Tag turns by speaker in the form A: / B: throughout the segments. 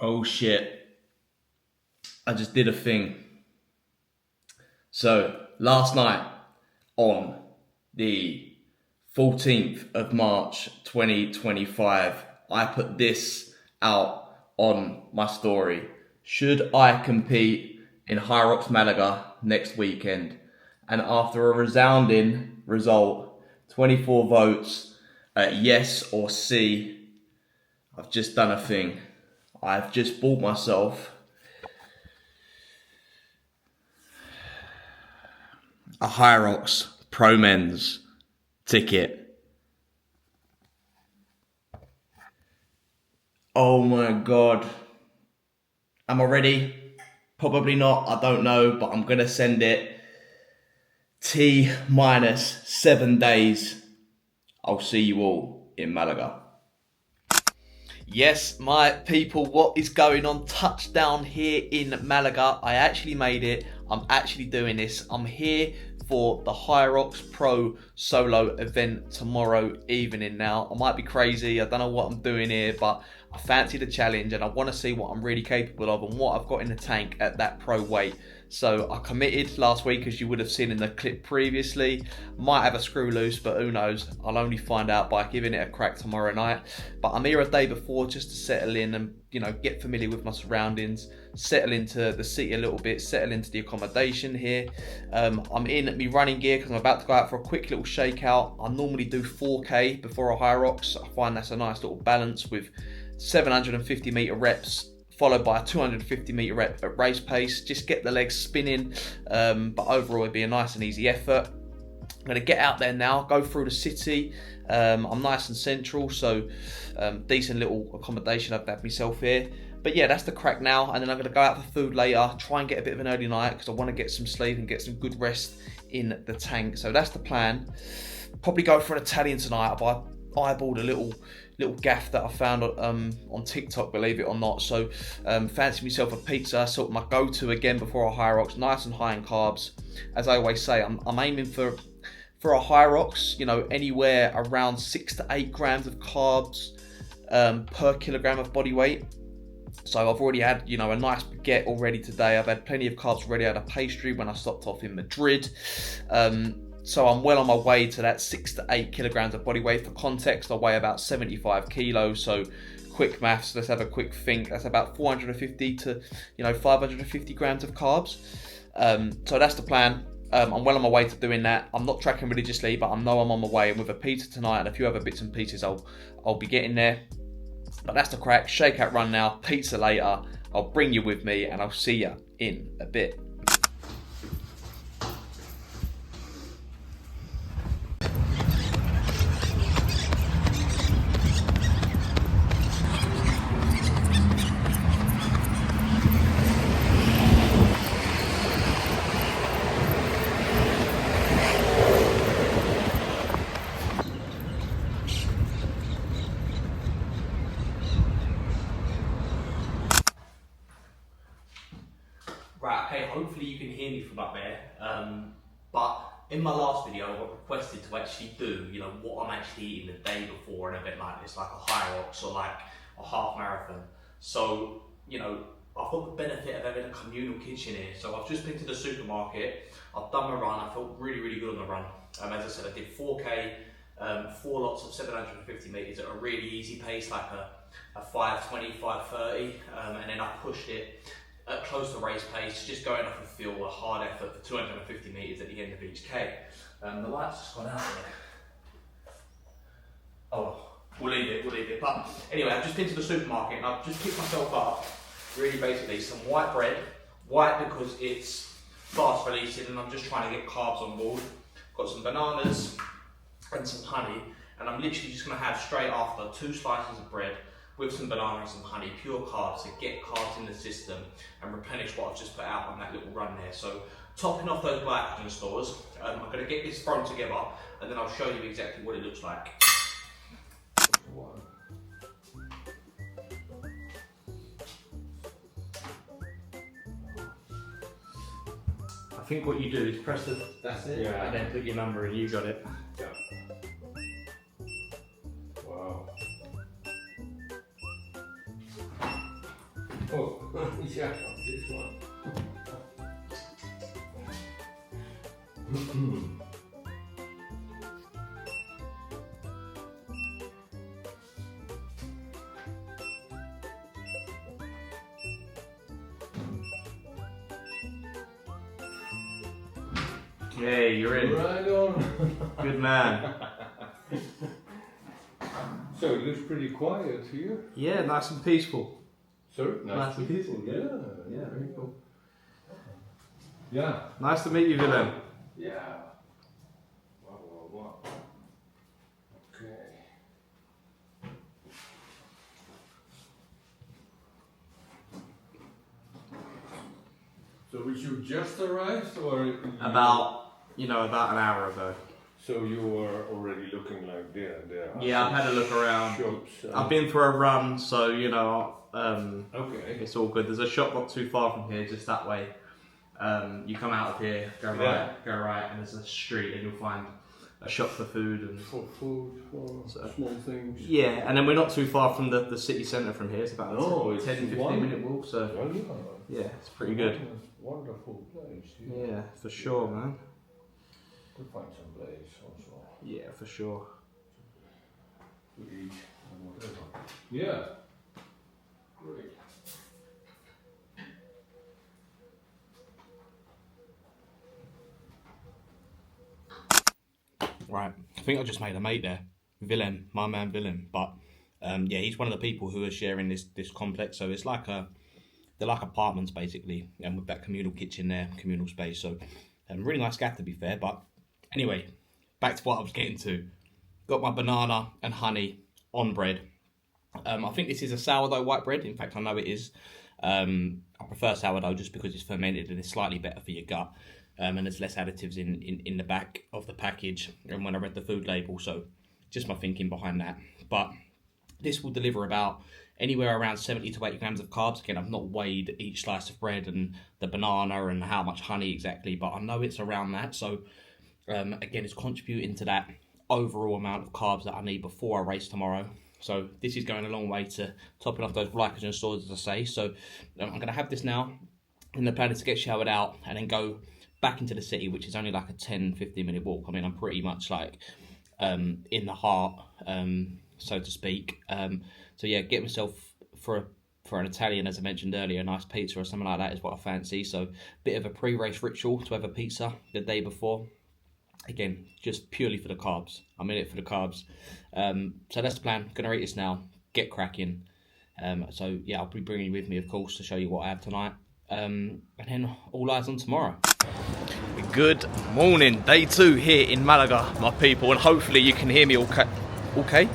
A: Oh shit, I just did a thing. So last night on the 14th of March 2025, I put this out on my story. Should I compete in Hyrox Malaga next weekend? And after a resounding result, 24 votes at yes or C, I've just done a thing. I've just bought myself a Hyrox Pro Men's ticket. Oh my god. Am I ready? Probably not, I don't know, but I'm gonna send it. T minus 7 days. I'll see you all in Malaga. Yes, my people, what is going on? Touchdown here in Malaga. I actually made it. I'm actually doing this. I'm here for the Hyrox Pro solo event tomorrow evening now. I might be crazy. I don't know what I'm doing here, but I fancy the challenge and I want to see what I'm really capable of and what I've got in the tank at that pro weight. So I committed last week, as you would have seen in the clip previously. Might have a screw loose, but who knows? I'll only find out by giving it a crack tomorrow night. But I'm here a day before just to settle in and, you know, get familiar with my surroundings, settle into the city a little bit, settle into the accommodation here. I'm in my running gear because I'm about to go out for a quick little shakeout. I normally do 4K before a Hyrox. I find that's a nice little balance with 750 meter reps followed by a 250 meter rep at race pace. Just get the legs spinning, but overall it'd be a nice and easy effort. I'm going to get out there now, go through the city. I'm nice and central, so decent little accommodation I've had myself here. But yeah, that's the crack now, and then I'm going to go out for food later, try and get a bit of an early night because I want to get some sleep and get some good rest in the tank. So that's the plan. Probably go for an Italian tonight. I've eyeballed a little gaff that I found on TikTok, believe it or not. So fancy myself a pizza, sort of my go-to again before a Hyrox, nice and high in carbs. As I always say, I'm aiming for a Hyrox, you know, anywhere around 6 to 8 grams of carbs per kilogram of body weight. So I've already had, you know, a nice baguette already today. I've had plenty of carbs already. I had a pastry when I stopped off in Madrid. So I'm well on my way to that 6 to 8 kilograms of body weight. For context, I weigh about 75 kilos. So quick maths, let's have a quick think. That's about 450 to, 550 grams of carbs. So that's the plan. I'm well on my way to doing that. I'm not tracking religiously, but I know I'm on my way. And with a pizza tonight and a few other bits and pieces, I'll be getting there. But that's the crack. Shakeout run now, pizza later. I'll bring you with me and I'll see you in a bit. Right, okay, hopefully you can hear me from up there. But in my last video, I got requested to actually do, what I'm actually eating the day before an event like this, like a Hyrox or like a half marathon. So, I've got the benefit of having a communal kitchen here. So I've just been to the supermarket, I've done my run, I felt really, really good on the run. As I said, I did 4K, 4 lots of 750 meters at a really easy pace, like a 5:20, 5:30, and then I pushed it at close to race pace, just going off and feel a hard effort for 250 metres at the end of each K. The light's just gone out there. Oh, we'll leave it. But anyway, I've just been to the supermarket and I've just picked myself up, really basically, some white bread. White because it's fast releasing and I'm just trying to get carbs on board. Got some bananas and some honey, and I'm literally just going to have straight after 2 slices of bread with some banana and some honey, pure carbs, to get carbs in the system and replenish what I've just put out on that little run there. So topping off those glycogen stores, I'm going to get this thrown together and then I'll show you exactly what it looks like. I think what you do is press that's it, yeah, and then put your number in, you got it. Yeah. Wow.
B: Oh, yeah, this one.
A: Okay, you're in.
B: Right on.
A: Good man.
B: So it looks pretty quiet here.
A: Yeah, nice and peaceful.
B: Sorry?
A: Nice and peaceful,
B: Yeah,
A: yeah.
B: very cool. Yeah.
A: Nice to meet you, Willem.
B: Yeah. Wow. Okay. So you just arrived, or
A: About an hour ago.
B: So you were already looking like there.
A: Yeah, I've had a look around.
B: Shops.
A: I've been for a run, so
B: Okay.
A: it's all good. There's a shop not too far from here, just that way. You come out of here, go right, and there's a street, and you'll find a shop for food and
B: For food, for small things.
A: yeah. And then we're not too far from the city centre from here. It's about a
B: It's
A: 10-15 minute walk, so yeah, it's pretty good.
B: Wonderful place.
A: Yeah, for sure, man.
B: Could find some place also
A: Yeah, for sure.
B: to eat and whatever. Yeah. Great.
A: Right, I think I just made a mate there, Willem, my man Willem. But yeah, he's one of the people who are sharing this complex. So it's like they're like apartments basically, and with that communal kitchen there, communal space. So really nice gaff to be fair. But anyway, back to what I was getting to. Got my banana and honey on bread. I think this is a sourdough white bread. In fact, I know it is. I prefer sourdough just because it's fermented and it's slightly better for your gut. And there's less additives in the back of the package and when I read the food label, so just my thinking behind that. But this will deliver about anywhere around 70 to 80 grams of carbs. Again, I've not weighed each slice of bread and the banana and how much honey exactly, but I know it's around that. So again, it's contributing to that overall amount of carbs that I need before I race tomorrow. So this is going a long way to topping off those glycogen stores, as I say. So I'm going to have this now, and the plan is to get showered out and then go back into the city, which is only like a 10-15 minute walk. I mean, I'm pretty much like in the heart, so to speak. So yeah, get myself for an Italian, as I mentioned earlier, a nice pizza or something like that is what I fancy. So bit of a pre-race ritual to have a pizza the day before. Again, just purely for the carbs. I'm in it for the carbs. So that's the plan. Gonna eat this now, get cracking. So yeah, I'll be bringing you with me, of course, to show you what I have tonight. And then all eyes on tomorrow. Good morning, day 2 here in Malaga, my people, and hopefully you can hear me okay?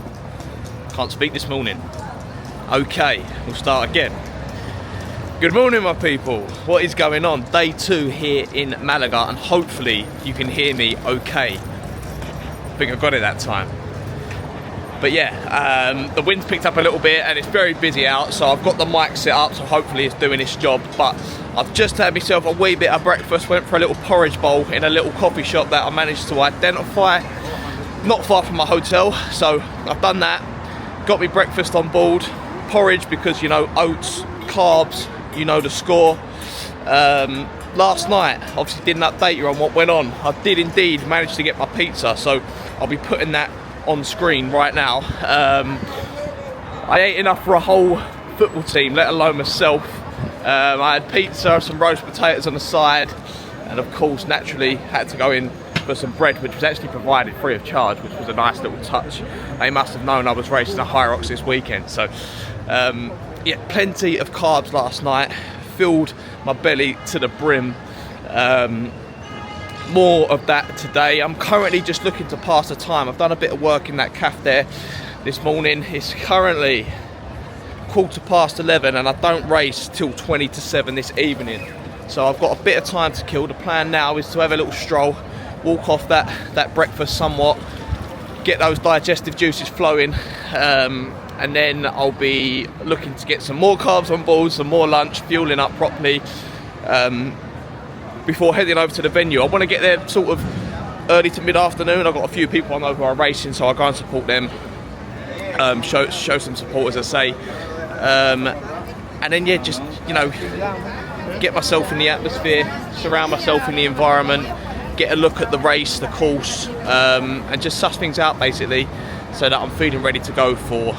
A: Can't speak this morning. Okay, we'll start again. Good morning, my people. What is going on? Day 2 here in Malaga, and hopefully you can hear me okay. I think I got it that time. But yeah, the wind's picked up a little bit and it's very busy out, so I've got the mic set up, so hopefully it's doing its job. But I've just had myself a wee bit of breakfast, went for a little porridge bowl in a little coffee shop that I managed to identify not far from my hotel. So I've done that, got me breakfast on board, porridge because, you know, oats, carbs, you know the score. Last night, obviously didn't update you on what went on. I did indeed manage to get my pizza, so I'll be putting that on screen right now. I ate enough for a whole football team, let alone myself. I had pizza, some roast potatoes on the side, and of course naturally had to go in for some bread, which was actually provided free of charge, which was a nice little touch. They must have known I was racing a Hyrox this weekend. So yeah, plenty of carbs last night, filled my belly to the brim. More of that today. I'm currently just looking to pass the time. I've done a bit of work in that cafe there this morning. It's currently 11:15 and I don't race till 20 to 7 this evening. So I've got a bit of time to kill. The plan now is to have a little stroll, walk off that breakfast somewhat, get those digestive juices flowing, and then I'll be looking to get some more carbs on board, some more lunch, fueling up properly, before heading over to the venue. I want to get there sort of early to mid-afternoon. I've got a few people I know who are racing, so I'll go and support them, show some support, as I say. and then yeah, just, you know, get myself in the atmosphere, surround myself in the environment, get a look at the race, the course, and just suss things out basically, so that I'm feeling ready to go for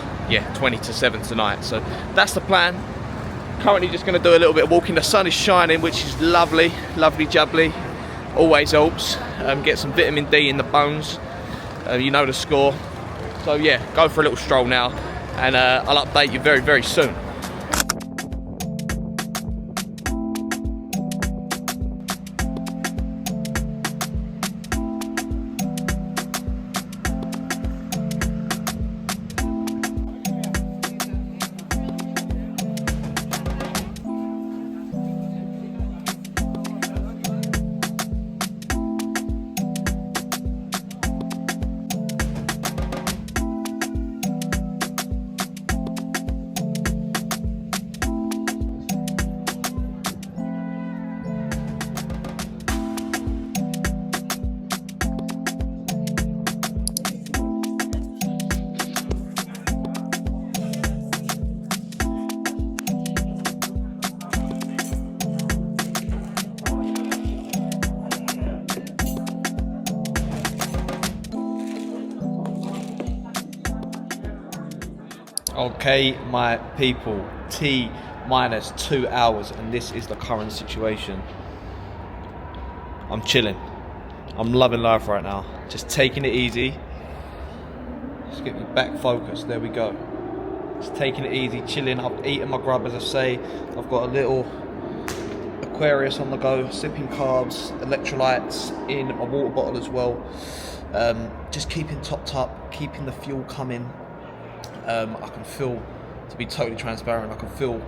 A: 20 to 7 tonight. So that's the plan. Currently just going to do a little bit of walking. The sun is shining, which is lovely, lovely jubbly. Always helps. Get some vitamin D in the bones. You know the score. So yeah, go for a little stroll now, and I'll update you very, very soon. Okay, my people, T minus 2 hours, and this is the current situation. I'm chilling. I'm loving life right now. Just taking it easy. Just get me back focused. There we go. Just taking it easy, chilling. I've eaten my grub, as I say. I've got a little Aquarius on the go, sipping carbs, electrolytes in my water bottle as well. Just keeping topped up, keeping the fuel coming. I can feel, to be totally transparent, I can feel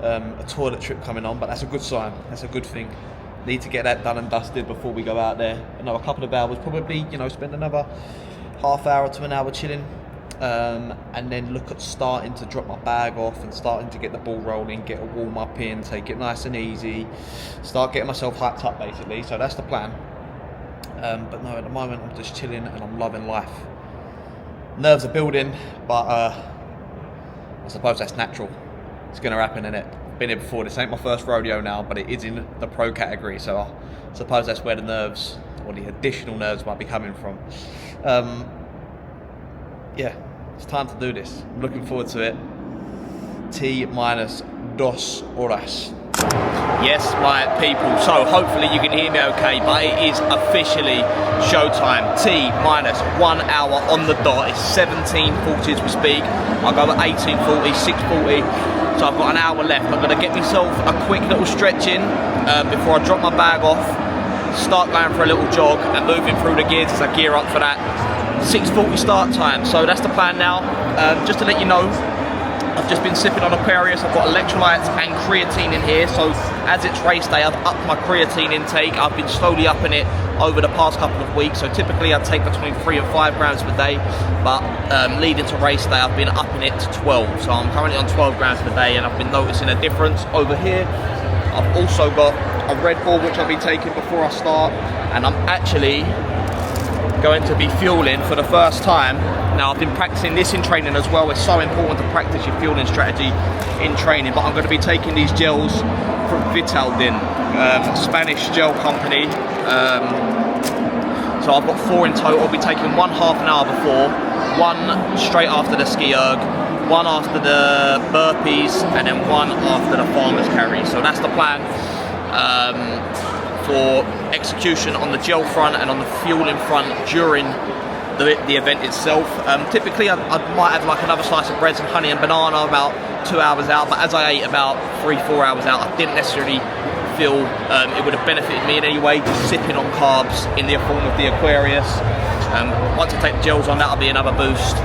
A: a toilet trip coming on, but that's a good sign. That's a good thing. Need to get that done and dusted before we go out there. Another couple of hours, probably, you know, spend another half hour to an hour chilling, and then look at starting to drop my bag off and starting to get the ball rolling, get a warm up in, take it nice and easy, start getting myself hyped up basically. So that's the plan. But no, at the moment I'm just chilling and I'm loving life. Nerves are building, but I suppose that's natural. It's going to happen, innit? Been here before. This ain't my first rodeo now, but it is in the pro category, so I suppose that's where the nerves, or the additional nerves, might be coming from. Yeah, it's time to do this. I'm looking forward to it. T minus 2 horas. Yes, my people, so hopefully you can hear me okay, but it is officially showtime. T minus 1 hour on the dot. It's 17:40 as we speak. I'll go at 18:40, 6:40, so I've got an hour left. I'm going to get myself a quick little stretch in before I drop my bag off, start going for a little jog and moving through the gears as I gear up for that 6:40 start time. So that's the plan now. Just to let you know, I've just been sipping on Aquarius. I've got electrolytes and creatine in here, so as it's race day, I've upped my creatine intake. I've been slowly upping it over the past couple of weeks, so typically I take between 3 and 5 grams per day, but leading to race day, I've been upping it to 12, so I'm currently on 12 grams per day, and I've been noticing a difference over here. I've also got a Red Bull, which I'll be taking before I start, and I'm actually going to be fueling for the first time. Now, I've been practicing this in training as well. It's so important to practice your fueling strategy in training, but I'm going to be taking these gels from Vitaldin, Spanish gel company. So I've got 4 in total. I'll be taking one half an hour before, one straight after the ski erg, one after the burpees, and then one after the farmer's carry. So that's the plan for execution on the gel front and on the fueling front during the event itself. Typically I might have like another slice of bread, some honey and banana about 2 hours out, but as I ate about 3-4 hours out, I didn't necessarily feel it would have benefited me in any way, just sipping on carbs in the form of the Aquarius. Once I take the gels on, that'll be another boost.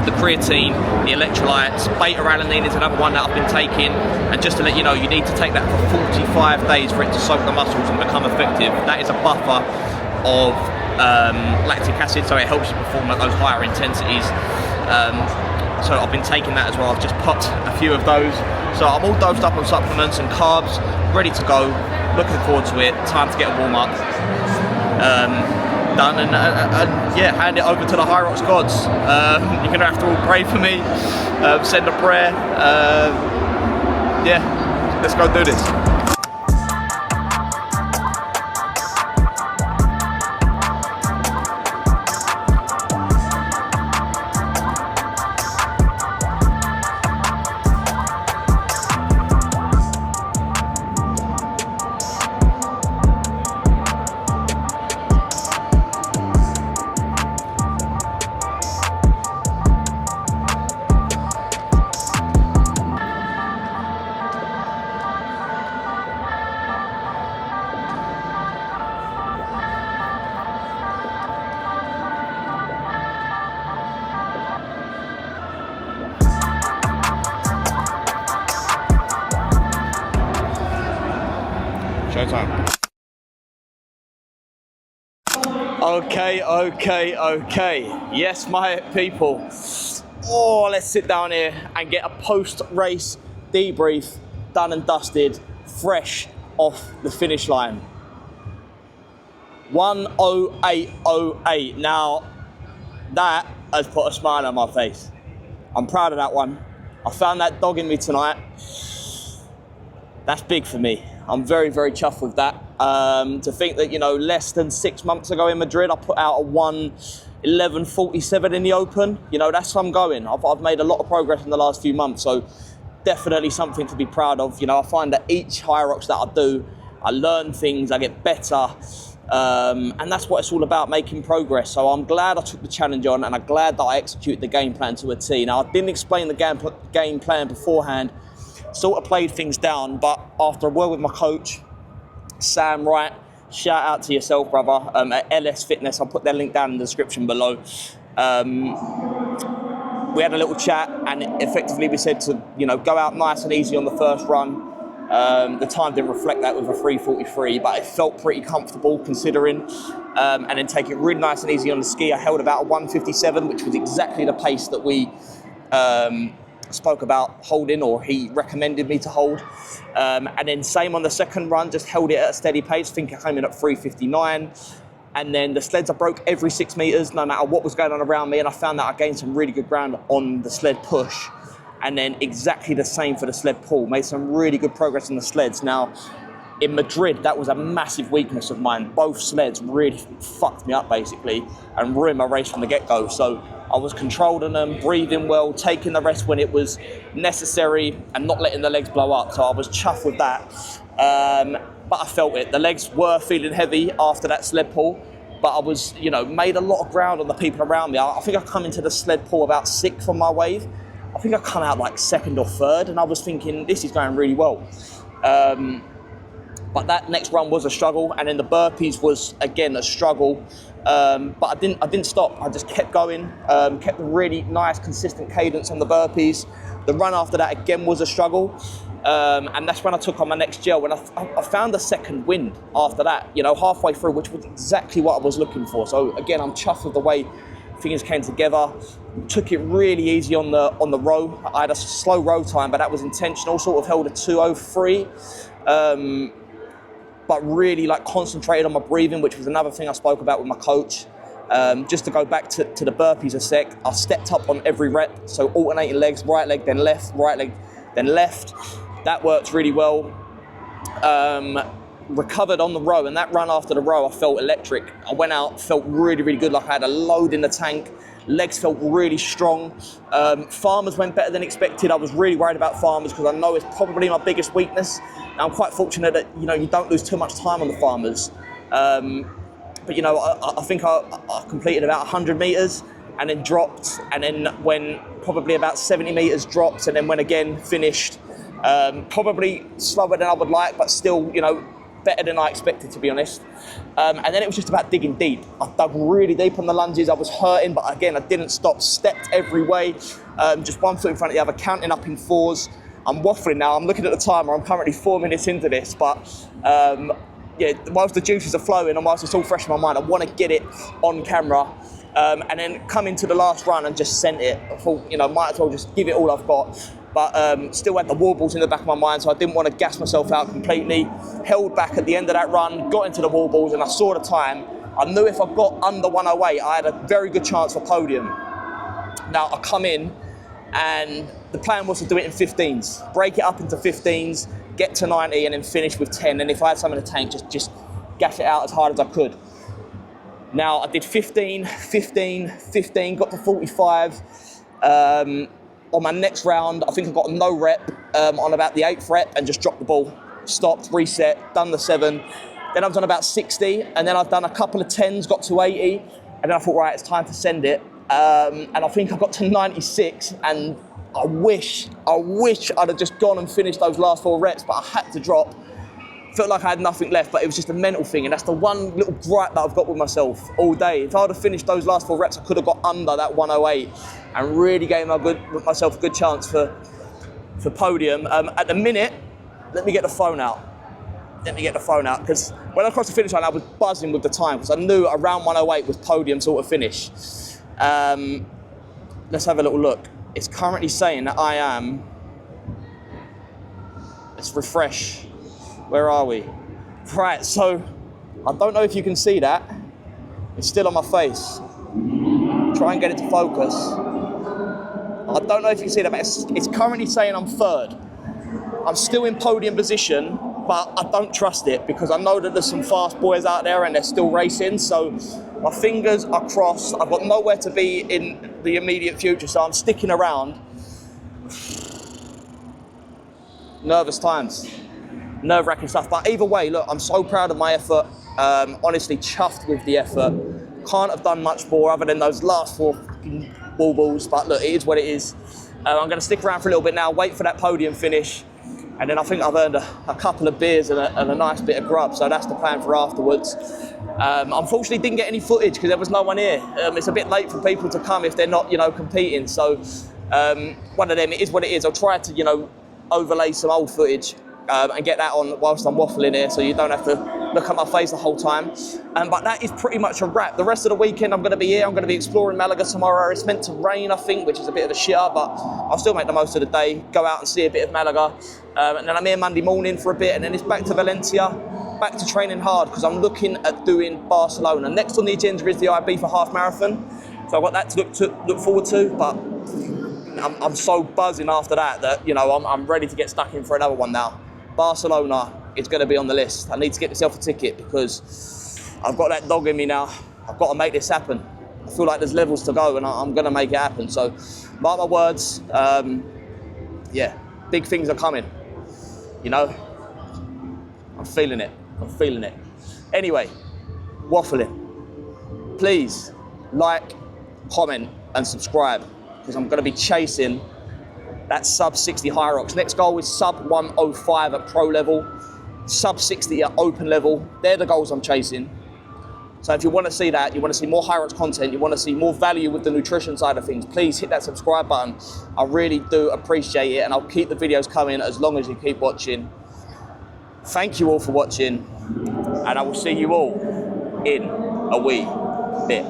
A: The creatine, the electrolytes, beta-alanine is another one that I've been taking, and just to let you know, you need to take that for 45 days for it to soak the muscles and become effective. That is a buffer of lactic acid, so it helps you perform at those higher intensities. So I've been taking that as well. I've just popped a few of those, so I'm all dosed up on supplements and carbs, ready to go, looking forward to it. Time to get a warm up done, and yeah, hand it over to the Hyrox gods. You're gonna have to all pray for me, send a prayer. yeah, let's go do this. Showtime. Okay. Yes, my people. Oh, let's sit down here and get a post-race debrief done and dusted, fresh off the finish line. 1:08:08. Now, that has put a smile on my face. I'm proud of that one. I found that dog in me tonight. That's big for me. I'm very, very chuffed with that. To think that, you know, less than 6 months ago in Madrid, I put out a 1:11:47 in the Open. You know, that's how I'm going. I've made a lot of progress in the last few months, so definitely something to be proud of. You know, I find that each Hyrox that I do, I learn things, I get better, and that's what it's all about, making progress. So I'm glad I took the challenge on, and I'm glad that I executed the game plan to a T. Now, I didn't explain the game plan beforehand, sort of played things down, but after a word with my coach, Sam Wright, shout out to yourself, brother, at LS Fitness, I'll put their link down in the description below. We had a little chat, and effectively we said to, you know, go out nice and easy on the first run. The time didn't reflect that with a 3:43, but it felt pretty comfortable considering. And then take it really nice and easy on the ski. I held about a 1:57, which was exactly the pace that we spoke about holding, or he recommended me to hold. And then same on the second run, just held it at a steady pace. I think I came in at 3:59. And then the sleds I broke every 6 meters, no matter what was going on around me. And I found that I gained some really good ground on the sled push. And then exactly the same for the sled pull. Made some really good progress on the sleds. Now, in Madrid, that was a massive weakness of mine. Both sleds really fucked me up, basically, and ruined my race from the get-go. So I was controlled on them, breathing well, taking the rest when it was necessary, and not letting the legs blow up. So I was chuffed with that. But I felt it. The legs were feeling heavy after that sled pull, but I was, you know, made a lot of ground on the people around me. I think I come into the sled pull about 6th on my wave. I think I come out like 2nd or 3rd, and I was thinking, this is going really well. But that next run was a struggle, and then the burpees was again a struggle. But I didn't stop. I just kept going, kept a really nice, consistent cadence on the burpees. The run after that again was a struggle, and that's when I took on my next gel. And I found a second wind after that, you know, halfway through, which was exactly what I was looking for. So again, I'm chuffed with the way things came together. Took it really easy on the row. I had a slow row time, but that was intentional. Sort of held a 2:03. But really like concentrated on my breathing, which was another thing I spoke about with my coach. Just to go back to the burpees a sec, I stepped up on every rep, so alternating legs, right leg, then left, right leg, then left. That worked really well. Recovered on the row, and that run after the row, I felt electric. I went out, felt really, really good, like I had a load in the tank. Legs felt really strong. Farmers went better than expected. I was really worried about farmers because I know it's probably my biggest weakness. Now, I'm quite fortunate that, you know, you don't lose too much time on the farmers. But, you know, I think I completed about 100 meters and then dropped, and then when probably about 70 meters dropped, and then went again, finished. Probably slower than I would like, but still, you know, better than I expected, to be honest. And then it was just about digging deep. I dug really deep on the lunges. I was hurting, but again, I didn't stop, stepped every way. Just one foot in front of the other, counting up in 4s. I'm waffling now. I'm looking at the timer. I'm currently 4 minutes into this, but yeah, whilst the juices are flowing and whilst it's all fresh in my mind, I want to get it on camera. And then come into the last run and just sent it. I thought, you know, might as well just give it all I've got. But still had the warbles in the back of my mind, so I didn't want to gas myself out completely. Held back at the end of that run, got into the warbles, and I saw the time. I knew if I got under 1:08, I had a very good chance for podium. Now, I come in,
C: and the plan was to do it in 15s, break it up into 15s, get to 90 and then finish with 10, and if I had some in the tank, just gash it out as hard as I could. Now I did 15, 15, 15, got to 45. On my next round, I think I got a no rep on about the 8th rep and just dropped the ball, stopped, reset, done the 7. Then I've done about 60, and then I've done a couple of 10s, got to 80, and then I thought, right, it's time to send it. And I think I got to 96, and I wish I'd have just gone and finished those last 4 reps, but I had to drop. Felt like I had nothing left, but it was just a mental thing, and that's the one little gripe that I've got with myself all day. If I would have finished those last 4 reps, I could have got under that 108 and really gave myself a good chance for podium. At the minute, let me get the phone out. Because when I crossed the finish line, I was buzzing with the time, because I knew around 108 was podium sort of finish. Let's have a little look. It's currently saying that I am, let's refresh. Where are we? Right, so I don't know if you can see that. It's still on my face. Try and get it to focus. I don't know if you can see that, but it's currently saying I'm 3rd. I'm still in podium position, but I don't trust it because I know that there's some fast boys out there and they're still racing, so my fingers are crossed. I've got nowhere to be in the immediate future, so I'm sticking around. Nervous times. Nerve-wracking stuff, but either way, look, I'm so proud of my effort. Honestly, chuffed with the effort. Can't have done much more other than those last 4 balls, but look, it is what it is. I'm going to stick around for a little bit now, wait for that podium finish, and then I think I've earned a couple of beers and a nice bit of grub, so that's the plan for afterwards. Unfortunately, didn't get any footage because there was no one here. It's a bit late for people to come if they're not, competing, so one of them, it is what it is. I'll try to, overlay some old footage and get that on whilst I'm waffling here, so you don't have to look at my face the whole time. But that is pretty much a wrap. The rest of the weekend I'm going to be here. I'm going to be exploring Malaga tomorrow. It's meant to rain, I think, which is a bit of a shitter, but I'll still make the most of the day, go out and see a bit of Malaga. And then I'm here Monday morning for a bit, and then it's back to Valencia, back to training hard, because I'm looking at doing Barcelona. Next on the agenda is the IB for half marathon, so I've got that to look forward to, but I'm so buzzing after that I'm ready to get stuck in for another one now. Barcelona is going to be on the list. I need to get myself a ticket because I've got that dog in me now. I've got to make this happen. I feel like there's levels to go and I'm going to make it happen. So mark my words, big things are coming. I'm feeling it. Anyway, waffling. Please like, comment and subscribe because I'm going to be chasing that sub 60 Hyrox. Next goal is sub 105 at pro level, sub 60 at open level. They're the goals I'm chasing. So if you want to see that, you want to see more Hyrox content, you want to see more value with the nutrition side of things, please hit that subscribe button. I really do appreciate it, and I'll keep the videos coming as long as you keep watching. Thank you all for watching, and I will see you all in a wee bit.